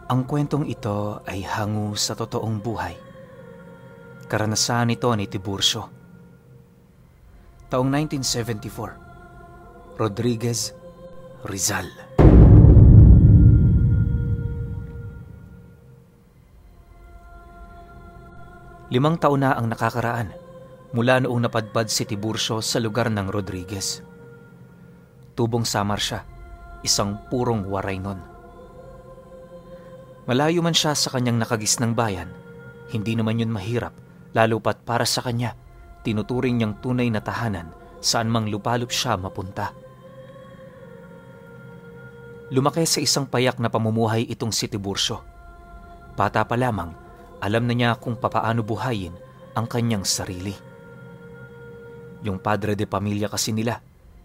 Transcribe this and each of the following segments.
Ang kwentong ito ay hango sa totoong buhay. Karanasan ito ni Tiburcio. Taong 1974, Rodriguez, Rizal. Limang taon na ang nakakaraan mula noong napadpad si Tiburcio sa lugar ng Rodriguez. Tubong Samar siya, isang purong waray nun. Malayo man siya sa kanyang nakagisnang bayan, hindi naman yun mahirap, lalo pat para sa kanya, tinuturing niyang tunay na tahanan saan mang lupalop siya mapunta. Lumaki sa isang payak na pamumuhay itong si Tiburcio. Bata pa lamang, alam na niya kung papaano buhayin ang kanyang sarili. Yung padre de pamilya kasi nila,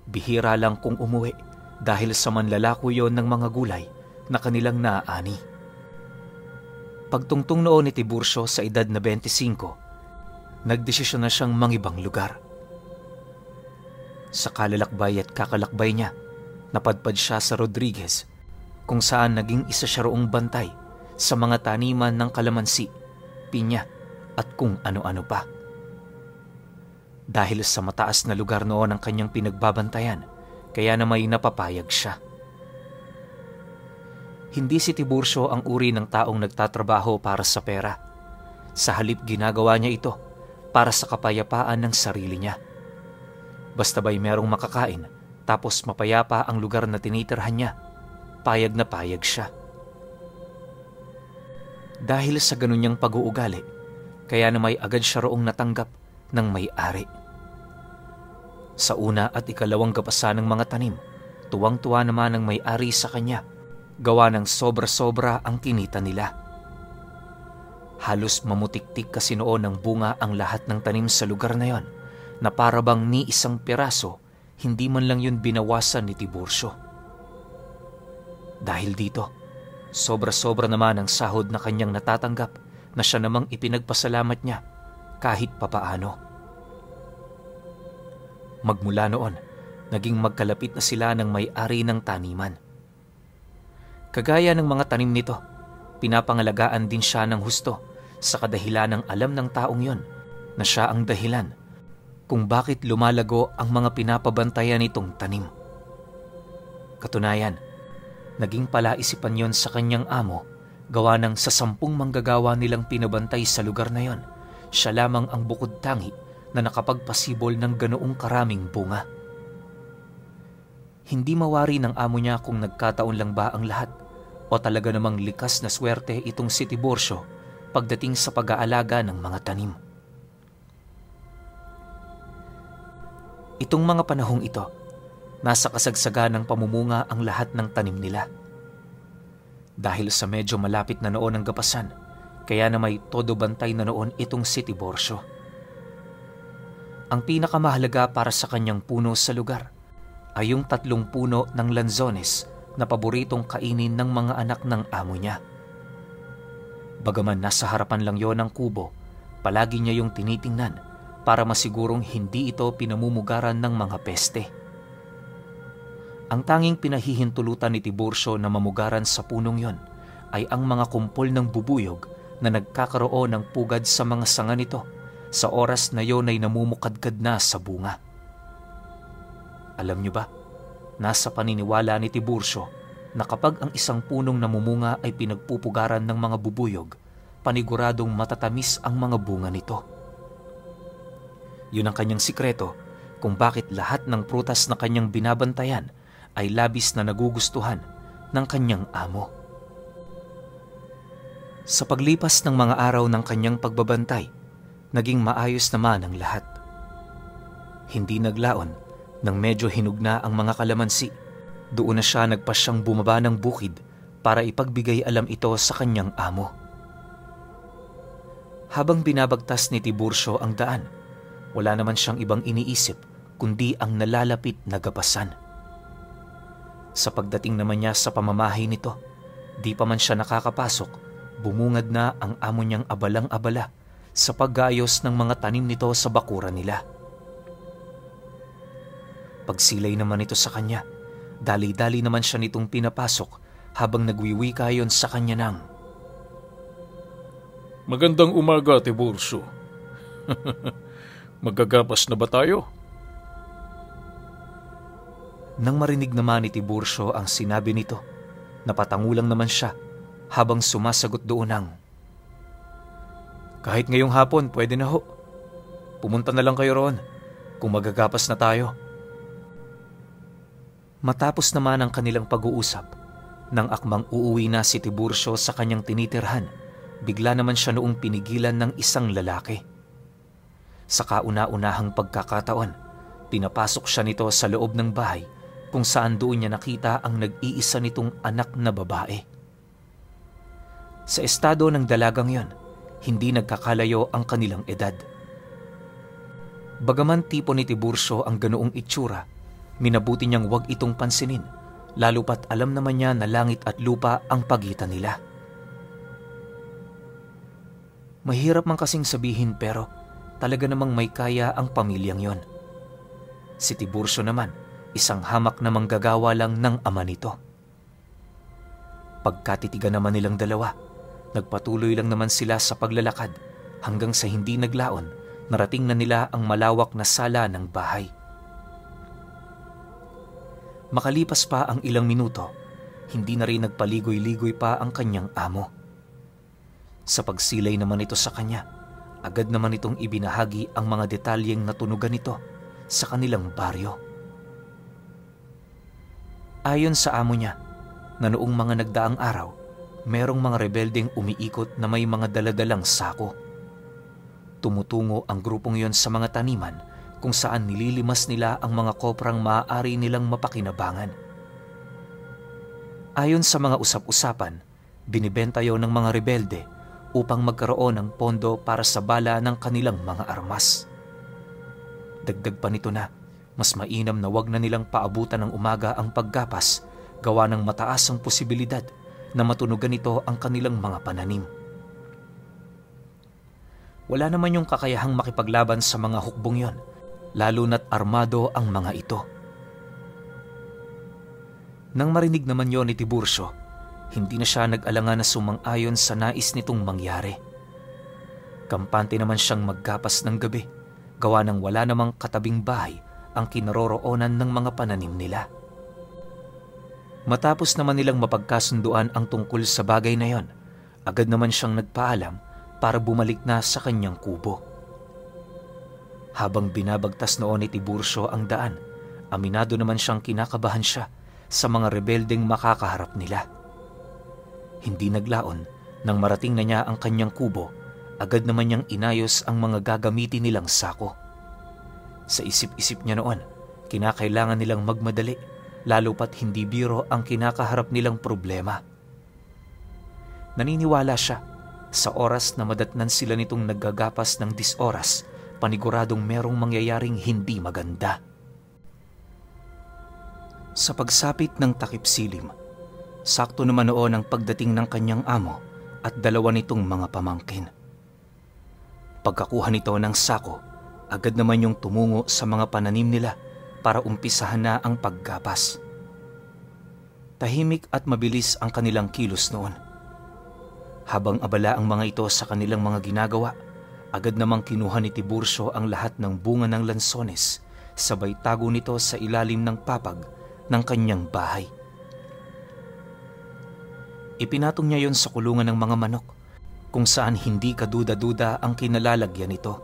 bihira lang kung umuwi dahil sa manlalako yon ng mga gulay na kanilang naaani. Pagtungtong noon ni Tiburcio sa edad na 25, nagdesisyon na siyang mangibang lugar. Sa kalalakbay at kakalakbay niya, napadpad siya sa Rodriguez, kung saan naging isa siya roong bantay sa mga taniman ng kalamansi, pinya at kung ano-ano pa. Dahil sa mataas na lugar noon ang kanyang pinagbabantayan, kaya na may napapayag siya. Hindi si Tiburcio ang uri ng taong nagtatrabaho para sa pera. Sa halip ginagawa niya ito para sa kapayapaan ng sarili niya. Basta ba'y merong makakain tapos mapayapa ang lugar na tinitirhan niya, payag na payag siya. Dahil sa ganun niyang pag-uugali, kaya na may agad siya roong natanggap ng may-ari. Sa una at ikalawang gapasan ng mga tanim, tuwang-tuwa naman ang may-ari sa kanya. Gawa ng sobra-sobra ang kinita nila. Halos mamutiktik kasi noon ng bunga ang lahat ng tanim sa lugar na yon, na para bang ni isang piraso, hindi man lang yun binawasan ni Tiburcio. Dahil dito, sobra-sobra naman ang sahod na kanyang natatanggap na siya namang ipinagpasalamat niya kahit papaano. Magmula noon, naging magkalapit na sila ng may-ari ng taniman. Kagaya ng mga tanim nito, pinapangalagaan din siya ng husto sa kadahilan ng alam ng taong yon na siya ang dahilan kung bakit lumalago ang mga pinapabantayan nitong tanim. Katunayan, naging palaisipan yon sa kanyang amo gawa ng sa 10 manggagawa nilang pinabantay sa lugar na yon, siya lamang ang bukod tangi na nakapagpasibol ng ganoong karaming bunga. Hindi mawari ng amo niya kung nagkataon lang ba ang lahat o talaga namang likas na swerte itong si Tiburcio pagdating sa pag-aalaga ng mga tanim. Itong mga panahong ito, nasa kasagsagan ng pamumunga ang lahat ng tanim nila. Dahil sa medyo malapit na noon ang gapasan, kaya na may todo bantay na noon itong si Tiburcio. Ang pinakamahalaga para sa kanyang puno sa lugar ay yung 3 puno ng lanzones na paboritong kainin ng mga anak ng amo niya. Bagaman nasa harapan lang yon ang kubo, palagi niya yung tinitingnan para masigurong hindi ito pinamumugaran ng mga peste. Ang tanging pinahihintulutan ni Tiburcio na mamugaran sa punong yon ay ang mga kumpol ng bubuyog na nagkakaroon ng pugad sa mga sanga nito sa oras na yon ay namumukadkad na sa bunga. Alam niyo ba, nasa paniniwala ni Tiburcio na kapag ang isang punong namumunga ay pinagpupugaran ng mga bubuyog, paniguradong matatamis ang mga bunga nito. Yun ang kanyang sikreto kung bakit lahat ng prutas na kanyang binabantayan ay labis na nagugustuhan ng kanyang amo. Sa paglipas ng mga araw ng kanyang pagbabantay, naging maayos naman ang lahat. Hindi naglaon nang medyo hinug na ang mga kalamansi. Doon na siya nagpasyang bumaba ng bukid para ipagbigay alam ito sa kanyang amo. Habang binabagtas ni Tiburcio ang daan, wala naman siyang ibang iniisip kundi ang nalalapit na gapasan. Sa pagdating naman niya sa pamamahay nito, di pa man siya nakakapasok, bumungad na ang amo niyang abalang-abala sa pag-ayos ng mga tanim nito sa bakuran nila. Pagsilay naman ito sa kanya, dali-dali naman siya nitong pinapasok habang nagwiwika yon sa kanya ng, "Magandang umaga, Tiburcio. Magagapas na ba tayo?" Nang marinig naman ni Tiburcio ang sinabi nito, napatangulang naman siya habang sumasagot doon ng, "Kahit ngayong hapon, pwede na ho. Pumunta na lang kayo roon kung magagapas na tayo." Matapos naman ang kanilang pag-uusap, nang akmang uuwi na si Tiburcio sa kanyang tinitirhan, bigla naman siya noong pinigilan ng isang lalaki. Sa kauna-unahang pagkakataon, pinapasok siya nito sa loob ng bahay kung saan doon niya nakita ang nag-iisa nitong anak na babae. Sa estado ng dalagang yon, hindi nagkakalayo ang kanilang edad. Bagaman tipo ni Tiburcio ang ganoong itsura, minabuti niyang wag itong pansinin, lalo pat alam naman niya na langit at lupa ang pagitan nila. Mahirap man kasing sabihin pero talaga namang may kaya ang pamilyang yon. Si Tiburcio naman, isang hamak na manggagawa lang ng ama nito. Pagkatitigan naman nilang dalawa, nagpatuloy lang naman sila sa paglalakad hanggang sa hindi naglaon, narating na nila ang malawak na sala ng bahay. Makalipas pa ang ilang minuto, hindi na rin nagpaligoy-ligoy pa ang kanyang amo. Sa pagsilay naman ito sa kanya, agad naman itong ibinahagi ang mga detalyeng natunugan nito sa kanilang baryo. Ayon sa amo niya, na noong mga nagdaang araw, merong mga rebeldeng umiikot na may mga daladalang sako. Tumutungo ang grupong yon sa mga taniman kung saan nililimas nila ang mga koprang maaari nilang mapakinabangan. Ayon sa mga usap-usapan, binibenta yon ng mga rebelde upang magkaroon ng pondo para sa bala ng kanilang mga armas. Dagdag pa nito na, mas mainam na wag na nilang paabutan ng umaga ang paggapas, gawa ng mataas ang posibilidad na matunugan nito ang kanilang mga pananim. Wala naman yung kakayahang makipaglaban sa mga hukbong yon, lalo na't armado ang mga ito. Nang marinig naman yon ni Tiburcio, hindi na siya nag-alangan na sumang-ayon sa nais nitong mangyari. Kampante naman siyang maggapas ng gabi, gawa ng wala namang katabing bahay ang kinaroroonan ng mga pananim nila. Matapos naman nilang mapagkasunduan ang tungkol sa bagay na yon, agad naman siyang nagpaalam para bumalik na sa kanyang kubo. Habang binabagtas noon ni Tiburcio ang daan, aminado naman siyang kinakabahan siya sa mga rebeldeng makakaharap nila. Hindi naglaon, nang marating na niya ang kanyang kubo, agad naman niyang inayos ang mga gagamitin nilang sako. Sa isip-isip niya noon, kinakailangan nilang magmadali, lalo pat hindi biro ang kinakaharap nilang problema. Naniniwala siya, sa oras na madatnan sila nitong naggagapas ng 10 oras, paniguradong merong mangyayaring hindi maganda. Sa pagsapit ng takip silim, sakto naman noon ang pagdating ng kanyang amo at dalawa nitong mga pamangkin. Pagkakuha nito ng sako, agad naman yung tumungo sa mga pananim nila para umpisahan na ang paggapas. Tahimik at mabilis ang kanilang kilos noon. Habang abala ang mga ito sa kanilang mga ginagawa, agad namang kinuha ni Tiburcio ang lahat ng bunga ng lansones, sabay tago nito sa ilalim ng papag ng kanyang bahay. Ipinatong niya yon sa kulungan ng mga manok, kung saan hindi kaduda-duda ang kinalalagyan nito.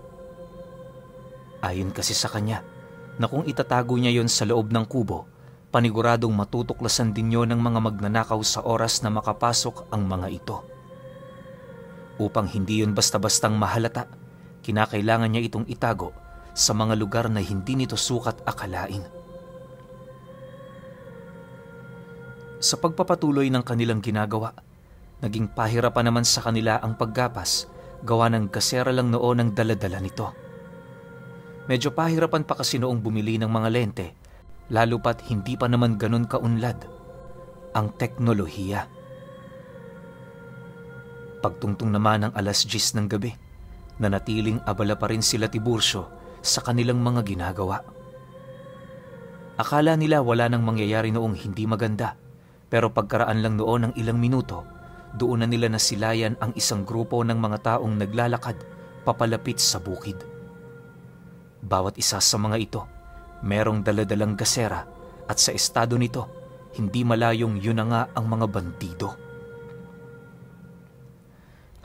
Ayon kasi sa kanya, na kung itatago niya yon sa loob ng kubo, paniguradong matutuklasan din yon ng mga magnanakaw sa oras na makapasok ang mga ito. Upang hindi yon basta-bastang mahalata, kinakailangan niya itong itago sa mga lugar na hindi nito sukat akalain. Sa pagpapatuloy ng kanilang ginagawa, naging pahirapan naman sa kanila ang paggapas, gawa ng gasera lang noon ang daladala nito. Medyo pahirapan pa kasi noong bumili ng mga lente, lalo pat hindi pa naman ganun kaunlad ang teknolohiya. Pagtungtong naman ng 10:00 ng gabi, nanatiling abala pa rin sila Tiburcio sa kanilang mga ginagawa. Akala nila wala nang mangyayari noong hindi maganda, Pero pagkaraan lang noon ng ilang minuto, doon na nila nasilayan ang isang grupo ng mga taong naglalakad papalapit sa bukid. Bawat isa sa mga ito, merong daladalang gasera at sa estado nito, hindi malayong yun na nga ang mga bandido.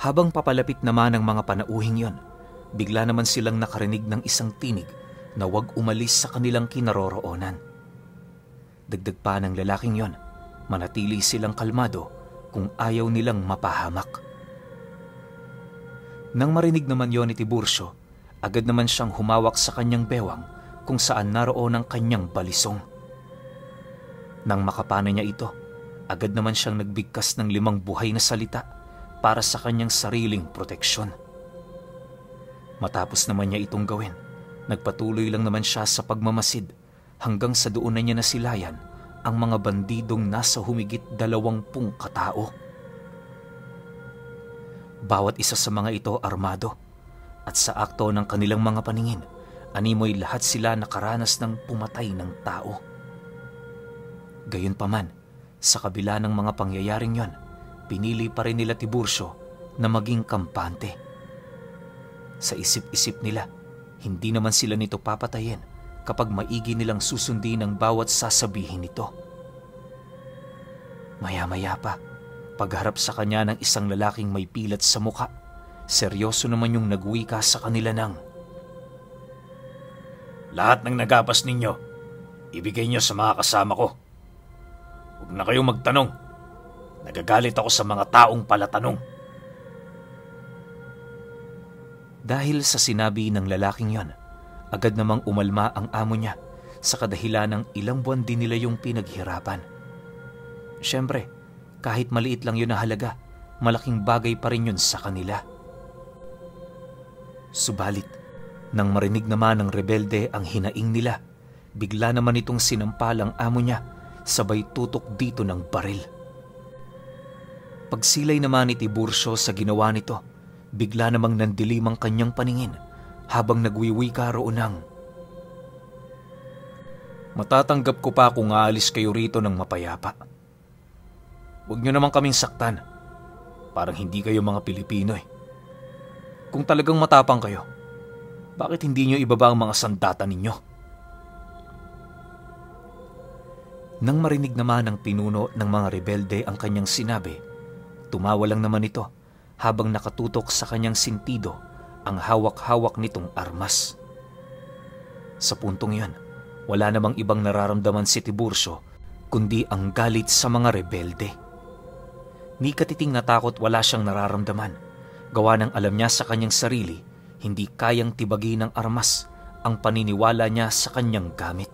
Habang papalapit naman ang mga panauhing yon, bigla naman silang nakarinig ng isang tinig na huwag umalis sa kanilang kinaroroonan. Dagdag pa ng lalaking yon, manatili silang kalmado kung ayaw nilang mapahamak. Nang marinig naman yon ni Tiburcio, agad naman siyang humawak sa kanyang bewang kung saan naroon ang kanyang balisong. Nang makapana niya ito, agad naman siyang nagbigkas ng 5 buhay na salita para sa kanyang sariling proteksyon. Matapos naman niya itong gawin, nagpatuloy lang naman siya sa pagmamasid hanggang sa doon na niya nasilayan ang mga bandidong nasa humigit 20 katao. Bawat isa sa mga ito armado at sa akto ng kanilang mga paningin, animoy lahat sila nakaranas ng pumatay ng tao. Gayunpaman, sa kabila ng mga pangyayaring yon, pinili pa rin nila Tiburcio na maging kampante. Sa isip-isip nila, hindi naman sila nito papatayin kapag maigi nilang susundin ang bawat sasabihin nito. Maya-maya pa, pagharap sa kanya ng isang lalaking may pilat sa muka, seryoso naman yung nagwika sa kanila ng, Lahat ng nagapas ninyo, ibigay nyo sa mga kasama ko. Huwag na kayong magtanong. Nagagalit ako sa mga taong palatanong. Dahil sa sinabi ng lalaking yon, agad namang umalma ang amo niya sa kadahilan ng ilang buwan din nila yung pinaghirapan. Siyempre, kahit maliit lang yun na halaga, malaking bagay pa rin yun sa kanila. Subalit, nang marinig naman ng rebelde ang hinaing nila, bigla naman itong sinampal ang amo niya, sabay tutok dito ng baril. Pagsilay naman ni Tiburcio sa ginawa nito, bigla namang nandilim ang kanyang paningin habang nagwiwika roon ng, Matatanggap ko pa kung aalis kayo rito ng mapayapa. Huwag nyo naman kaming saktan. Parang hindi kayo mga Pilipino eh. Kung talagang matapang kayo, bakit hindi nyo ibaba ang mga sandata ninyo? Nang marinig naman ng pinuno ng mga rebelde ang kanyang sinabi, tumawa lang naman ito habang nakatutok sa kanyang sintido ang hawak-hawak nitong armas. Sa puntong yon, wala namang ibang nararamdaman si Tiburcio kundi ang galit sa mga rebelde. Ni katiting natakot wala siyang nararamdaman, gawa ng alam niya sa kanyang sarili, hindi kayang tibagi ng armas ang paniniwala niya sa kanyang gamit.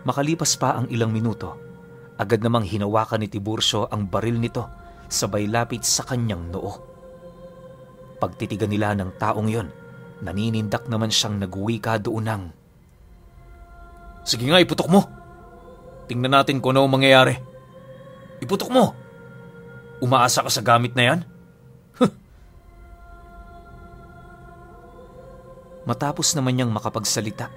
Makalipas pa ang ilang minuto, agad namang hinawakan ni Tiburcio ang baril nito sabay lapit sa kanyang noo. Pagtitigan nila ng taong yon, naninindak naman siyang nagwika doon ng, Sige nga, iputok mo. Tingnan natin kung ano ang mangyayari. Iputok mo. Umaasa ka sa gamit na yan? Matapos naman niyang makapagsalita,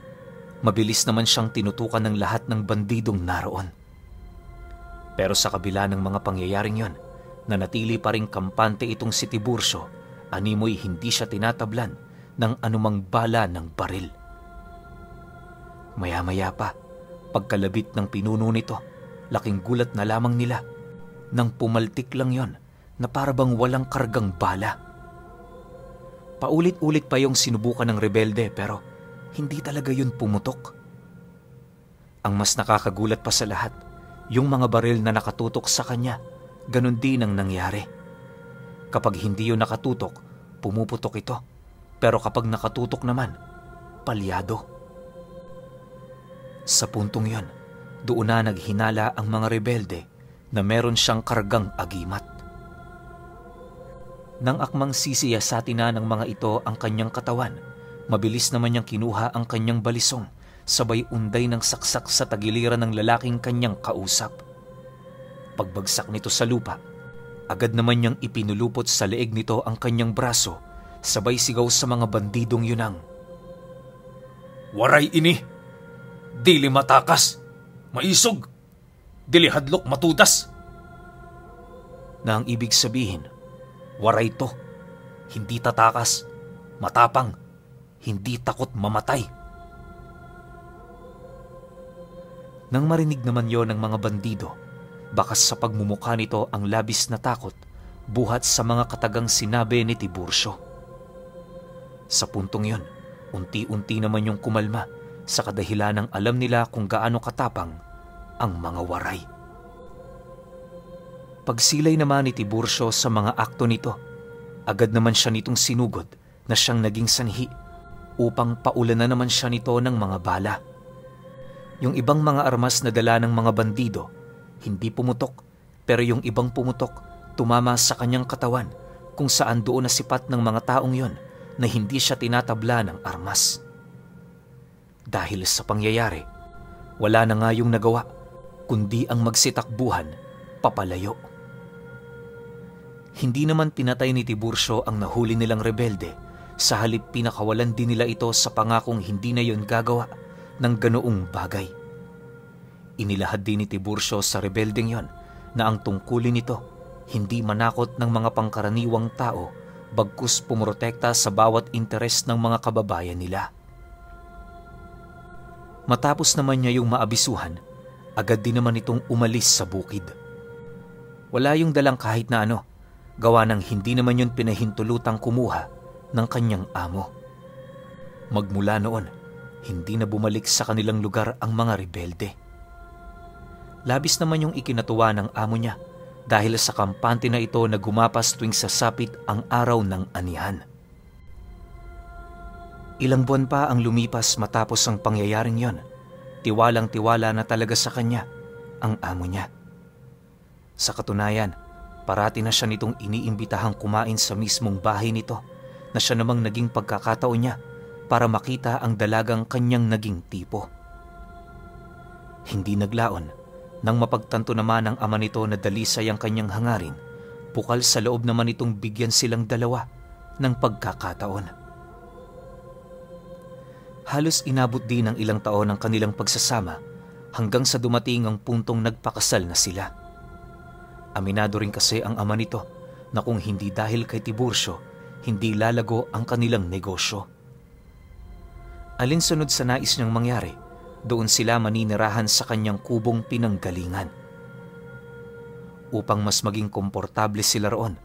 mabilis naman siyang tinutukan ng lahat ng bandidong naroon. Pero sa kabila ng mga pangyayaring yon, nanatili pa ring kampante itong si Tiburcio, animoy hindi siya tinatablan ng anumang bala ng baril. Maya-maya pa, pagkalabit ng pinuno nito, laking gulat na lamang nila nang pumaltik lang yon na parabang walang kargang bala. Paulit-ulit pa yung sinubukan ng rebelde pero hindi talaga yun pumutok. Ang mas nakakagulat pa sa lahat, yung mga baril na nakatutok sa kanya, ganun din ang nangyari. Kapag hindi yun nakatutok, pumuputok ito. Pero kapag nakatutok naman, palyado. Sa puntong yon, doon na naghinala ang mga rebelde na meron siyang kargang agimat. Nang akmang sisiyasatin na ng mga ito ang kanyang katawan, mabilis naman niyang kinuha ang kanyang balisong, sabay unday ng saksak sa tagiliran ng lalaking kanyang kausap. Pagbagsak nito sa lupa, agad naman niyang ipinulupot sa leeg nito ang kanyang braso, sabay sigaw sa mga bandidong yun ang, Waray ini! Dili matakas! Maisog! Dilihadlok matudas! Na ang ibig sabihin, waray to, hindi tatakas, matapang, hindi takot mamatay. Nang marinig naman yon ng mga bandido, bakas sa pagmumukha nito ang labis na takot buhat sa mga katagang sinabi ni Tiburcio. Sa puntong yon, unti-unti naman yung kumalma sa kadahilan ng alam nila kung gaano katapang ang mga waray. Pagsilay naman ni Tiburcio sa mga akto nito, agad naman siya nitong sinugod na siyang naging sanhi upang paulanan naman siya nito ng mga bala. Yung ibang mga armas na dala ng mga bandido, hindi pumutok, pero yung ibang pumutok, tumama sa kanyang katawan kung saan doon nasipat ng mga taong yon na hindi siya tinatabla ng armas. Dahil sa pangyayari, wala na nga yung nagawa, kundi ang magsitakbuhan papalayo. Hindi naman pinatay ni Tiburcio ang nahuli nilang rebelde, sa halip pinakawalan din nila ito sa pangakong hindi na yon gagawa ng ganoong bagay. Inilahad din ni Tiburcio sa rebeldeng yon na ang tungkulin nito hindi manakot ng mga pangkaraniwang tao bagkus pumoprotekta sa bawat interes ng mga kababayan nila. Matapos naman niya yung maabisuhan, agad din naman itong umalis sa bukid. Wala yung dalang kahit na ano, gawa ng hindi naman yun pinahintulutang kumuha ng kanyang amo. Magmula noon, hindi na bumalik sa kanilang lugar ang mga rebelde. Labis naman yung ikinatuwa ng amo niya dahil sa kampante na ito na gumapas tuwing sasapit ang araw ng anihan. Ilang buwan pa ang lumipas matapos ang pangyayaring yon. Tiwalang-tiwala na talaga sa kanya ang amo niya. Sa katunayan, parati na siya nitong iniimbitahang kumain sa mismong bahay nito na siya namang naging pagkakataon niya para makita ang dalagang kanyang naging tipo. Hindi naglaon nang mapagtanto naman ng ama nito na dalisay ang kanyang hangarin, bukal sa loob naman itong bigyan silang dalawa ng pagkakataon. Halos inabot din ng ilang taon ang kanilang pagsasama hanggang sa dumating ang puntong nagpakasal na sila. Aminado rin kasi ang ama nito na kung hindi dahil kay Tiburcio, hindi lalago ang kanilang negosyo. Alinsunod sa nais niyang mangyari, doon sila maninirahan sa kanyang kubong pinanggalingan. Upang mas maging komportable sila roon,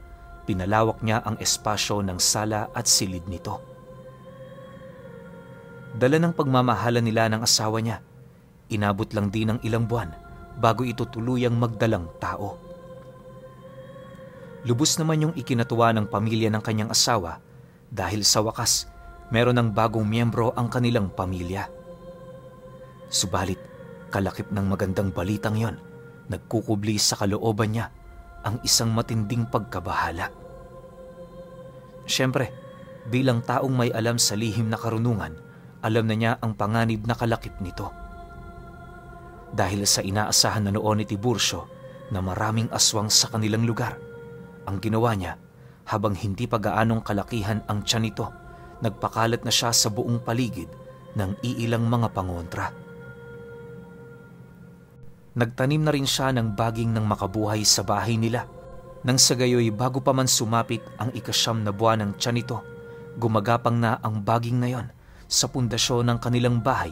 pinalawak niya ang espasyo ng sala at silid nito. Dala ng pagmamahalan nila ng asawa niya, inabot lang din ng ilang buwan bago ito tuluyang magdalang tao. Lubos naman yung ikinatuwa ng pamilya ng kanyang asawa dahil sa wakas, meron ng bagong miyembro ang kanilang pamilya. Subalit, kalakip ng magandang balitang yon, nagkukubli sa kalooban niya ang isang matinding pagkabahala. Siyempre, bilang taong may alam sa lihim na karunungan, alam na niya ang panganib na kalakip nito. Dahil sa inaasahan na noon ni Tiburcio na maraming aswang sa kanilang lugar, ang ginawa niya, habang hindi pa gaanong kalakihan ang tiyan nito, nagpakalat na siya sa buong paligid ng iilang mga pangontra. Nagtanim na rin siya ng baging ng makabuhay sa bahay nila, nang sa gayoy bago pa man sumapit ang 9 na buwan ng tiyan nito, gumagapang na ang baging na yon sa pundasyon ng kanilang bahay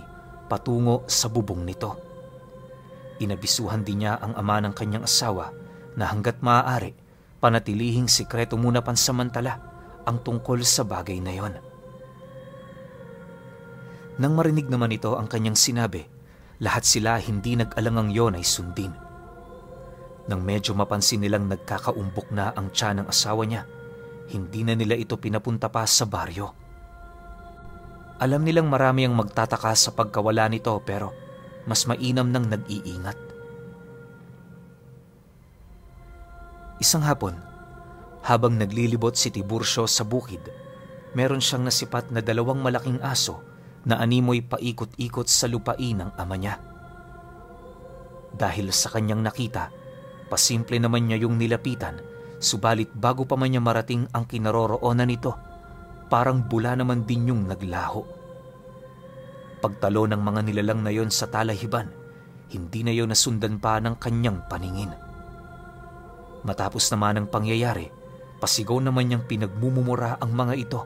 patungo sa bubong nito. Inabisuhan din niya ang ama ng kanyang asawa na hanggat maaari, panatilihing sikreto muna pansamantala ang tungkol sa bagay na yon. Nang marinig naman ito ang kanyang sinabi, lahat sila hindi nag-alangang yon ay sundin. Nang medyo mapansin nilang nagkakaumbok na ang tiyan ng asawa niya, hindi na nila ito pinapunta pa sa baryo. Alam nilang marami ang magtataka sa pagkawala nito pero mas mainam nang nag-iingat. Isang hapon, habang naglilibot si Tiburcio sa bukid, meron siyang nasipat na 2 malaking aso na animoy paikot-ikot sa lupain ng ama niya. Dahil sa kanyang nakita, pasimple naman niya yung nilapitan, subalit bago pa man niya marating ang kinaroroonan nito, parang bula naman din yung naglaho. Pagtalo ng mga nilalang na yon sa talahiban, hindi na yun nasundan pa ng kanyang paningin. Matapos naman ang pangyayari, pasigaw naman niyang pinagmumura ang mga ito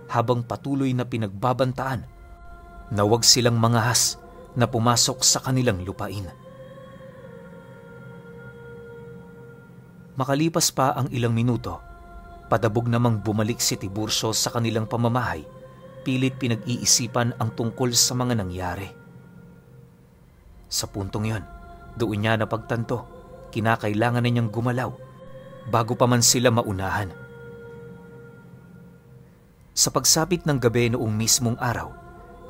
habang patuloy na pinagbabantaan na huwag silang mangahas na pumasok sa kanilang lupain. Makalipas pa ang ilang minuto, padabog namang bumalik si Tiburcio sa kanilang pamamahay, pilit pinag-iisipan ang tungkol sa mga nangyari. Sa puntong yon, doon niya napagtanto, kinakailangan na niyang gumalaw bago pa man sila maunahan. Sa pagsapit ng gabi noong mismong araw,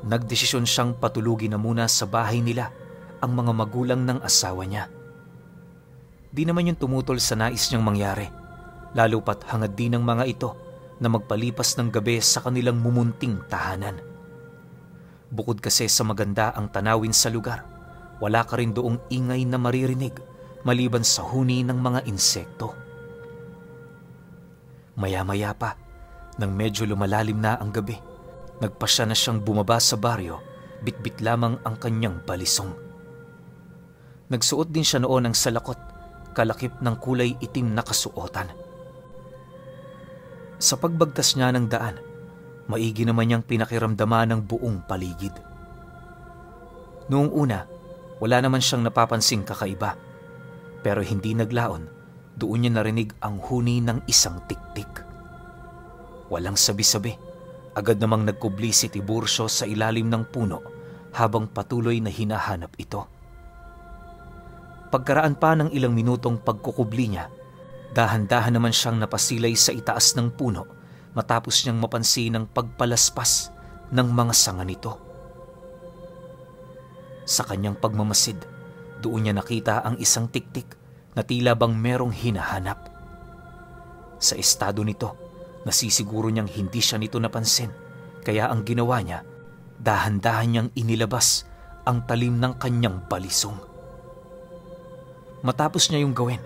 nagdesisyon siyang patulugin na muna sa bahay nila ang mga magulang ng asawa niya. Di naman yung tumutol sa nais niyang mangyari, lalo pat hangad din ng mga ito na magpalipas ng gabi sa kanilang mumunting tahanan. Bukod kasi sa maganda ang tanawin sa lugar, wala ka rin doong ingay na maririnig maliban sa huni ng mga insekto. Maya-maya pa, nang medyo lumalalim na ang gabi, nagpasya na siyang bumaba sa baryo, bitbit lamang ang kanyang balisong. Nagsuot din siya noon ng salakot, kalakip ng kulay itim na kasuotan. Sa pagbagtas niya ng daan, maigi naman niyang pinakiramdaman ng buong paligid. Noong una, wala naman siyang napapansing kakaiba, pero hindi naglaon, doon niya narinig ang huni ng isang tiktik. Walang sabi-sabi, agad namang nagkubli si Tiburcio sa ilalim ng puno habang patuloy na hinahanap ito. Pagkaraan pa ng ilang minutong pagkukubli niya, dahan-dahan naman siyang napasilay sa itaas ng puno matapos niyang mapansin ang pagpalaspas ng mga sanga nito. Sa kanyang pagmamasid, doon niya nakita ang isang tiktik na tila bang merong hinahanap. Sa estado nito, nasisiguro niyang hindi siya nito napansin, kaya ang ginawa niya, dahan-dahan niyang inilabas ang talim ng kanyang balisong. Matapos niya yung gawin,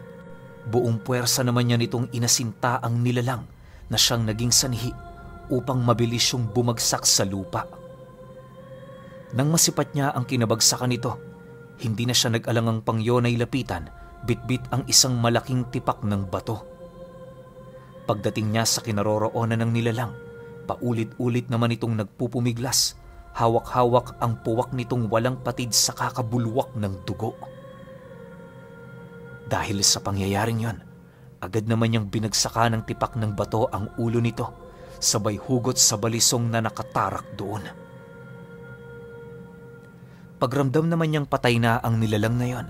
buong puwersa naman niya nitong inasinta ang nilalang na siyang naging sanhi upang mabilis yung bumagsak sa lupa. Nang masipat niya ang kinabagsakan nito, hindi na siya nag-alangang pangyonay lapitan, bitbit ang isang malaking tipak ng bato. Pagdating niya sa kinaroroonan ng nilalang, paulit-ulit naman itong nagpupumiglas, hawak-hawak ang puwak nitong walang patid sa kakabulwak ng dugo. Dahil sa pangyayaring yon, agad naman niyang binagsaka ng tipak ng bato ang ulo nito, sabay hugot sa balisong na nakatarak doon. Pagramdam naman niyang patay na ang nilalang na yon,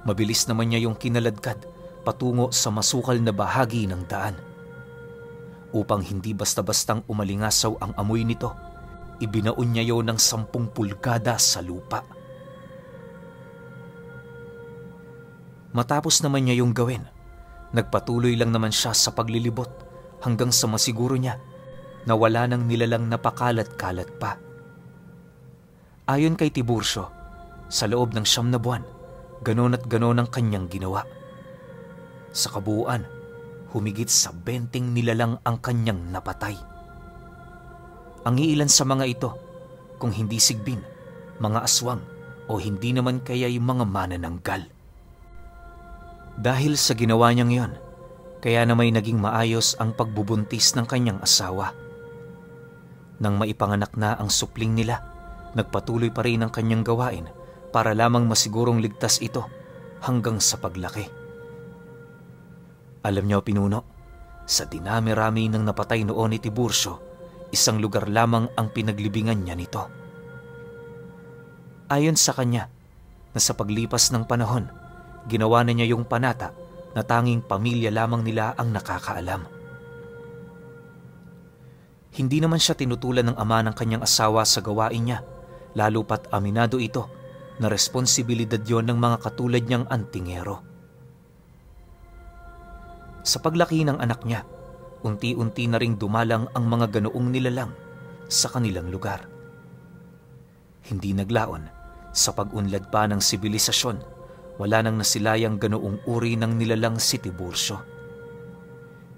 mabilis naman niya yung kinaladkad patungo sa masukal na bahagi ng daan. Upang hindi basta-bastang umalingasaw ang amoy nito, ibinaon niya yon ng 10 pulgada sa lupa. Matapos naman niya yung gawin, nagpatuloy lang naman siya sa paglilibot hanggang sa masiguro niya na wala nang nilalang napakalat-kalat pa. Ayon kay Tiburcio, sa loob ng 9 na buwan, ganon at ganon ang kanyang ginawa. Sa kabuuan, humigit sa 20 nilalang ang kanyang napatay. Ang iilan sa mga ito, kung hindi sigbin, mga aswang o hindi naman kaya'y mga manananggal. Dahil sa ginawa niyang yon, kaya na may naging maayos ang pagbubuntis ng kanyang asawa. Nang maipanganak na ang supling nila, nagpatuloy pa rin ang kanyang gawain para lamang masigurong ligtas ito hanggang sa paglaki. Alam niyo, pinuno, sa dinami-rami ng napatay noon ni Tiburcio, isang lugar lamang ang pinaglibingan niya nito. Ayon sa kanya, na sa paglipas ng panahon, ginawa na niya yung panata na tanging pamilya lamang nila ang nakakaalam. Hindi naman siya tinutulan ng ama ng kanyang asawa sa gawain niya, lalo pat aminado ito na responsibilidad yon ng mga katulad niyang antingero. Sa paglaki ng anak niya, unti-unti na ring dumalang ang mga ganoong nilalang sa kanilang lugar. Hindi naglaon, sa pag-unlad pa ng sibilisasyon, wala nang nasilayang ganoong uri ng nilalang si Tiburcio.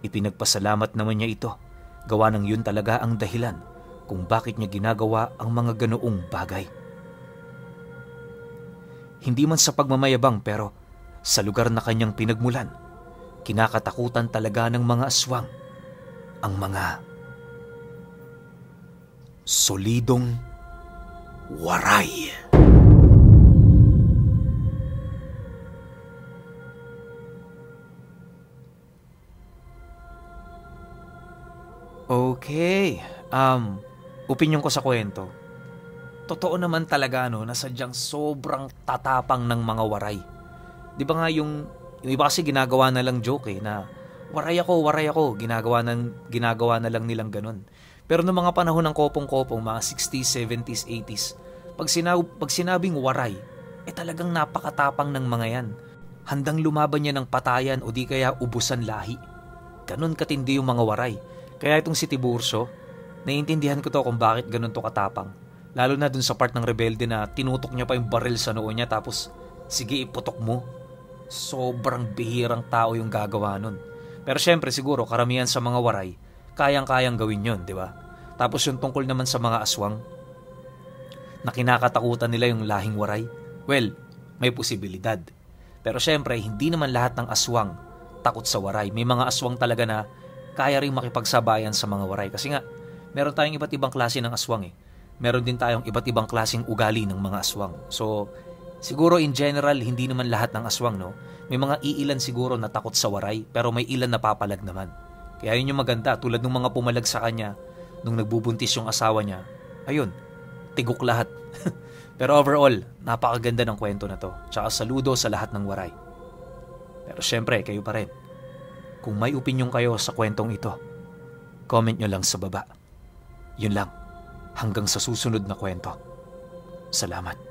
Ipinagpasalamat naman niya ito, gawa ng yun talaga ang dahilan kung bakit niya ginagawa ang mga ganoong bagay. Hindi man sa pagmamayabang pero sa lugar na kanyang pinagmulan, kinakatakutan talaga ng mga aswang ang mga solidong waray. Okay, opinyon ko sa kwento. Totoo naman talaga na sadyang sobrang tatapang ng mga waray. Di ba nga yung iba kasi ginagawa na lang joke na waray ako, ginagawa na lang nilang ganun. Pero noong mga panahon ng kopong-kopong, mga 60s, 70s, 80s, pag sinabing waray, talagang napakatapang ng mga yan. Handang lumaban niya ng patayan o di kaya ubusan lahi. Ganun katindi yung mga waray. Kaya itong si Tiburcio, naiintindihan ko to kung bakit ganun to katapang. Lalo na dun sa part ng rebelde na tinutok niya pa yung baril sa noo niya tapos sige iputok mo. Sobrang bihirang tao yung gagawa nun. Pero syempre siguro karamihan sa mga waray, kayang-kayang gawin yun, di ba? Tapos yung tungkol naman sa mga aswang, na kinakatakutan nila yung lahing waray, well, may posibilidad. Pero syempre, hindi naman lahat ng aswang takot sa waray. May mga aswang talaga na kaya rin makipagsabayan sa mga waray. Kasi nga, meron tayong iba't ibang klase ng aswang eh. Meron din tayong iba't ibang klaseng ugali ng mga aswang. So, siguro in general, hindi naman lahat ng aswang, no? May mga iilan siguro na takot sa waray, pero may ilan na papalag naman. Kaya yun yung maganda, tulad ng mga pumalag sa kanya, nung nagbubuntis yung asawa niya, ayun, tigok lahat. Pero overall, napakaganda ng kwento na to. Tsaka saludo sa lahat ng waray. Pero syempre, kayo pa rin. Kung may opinyon kayo sa kwentong ito, comment nyo lang sa baba. Yun lang. Hanggang sa susunod na kwento. Salamat.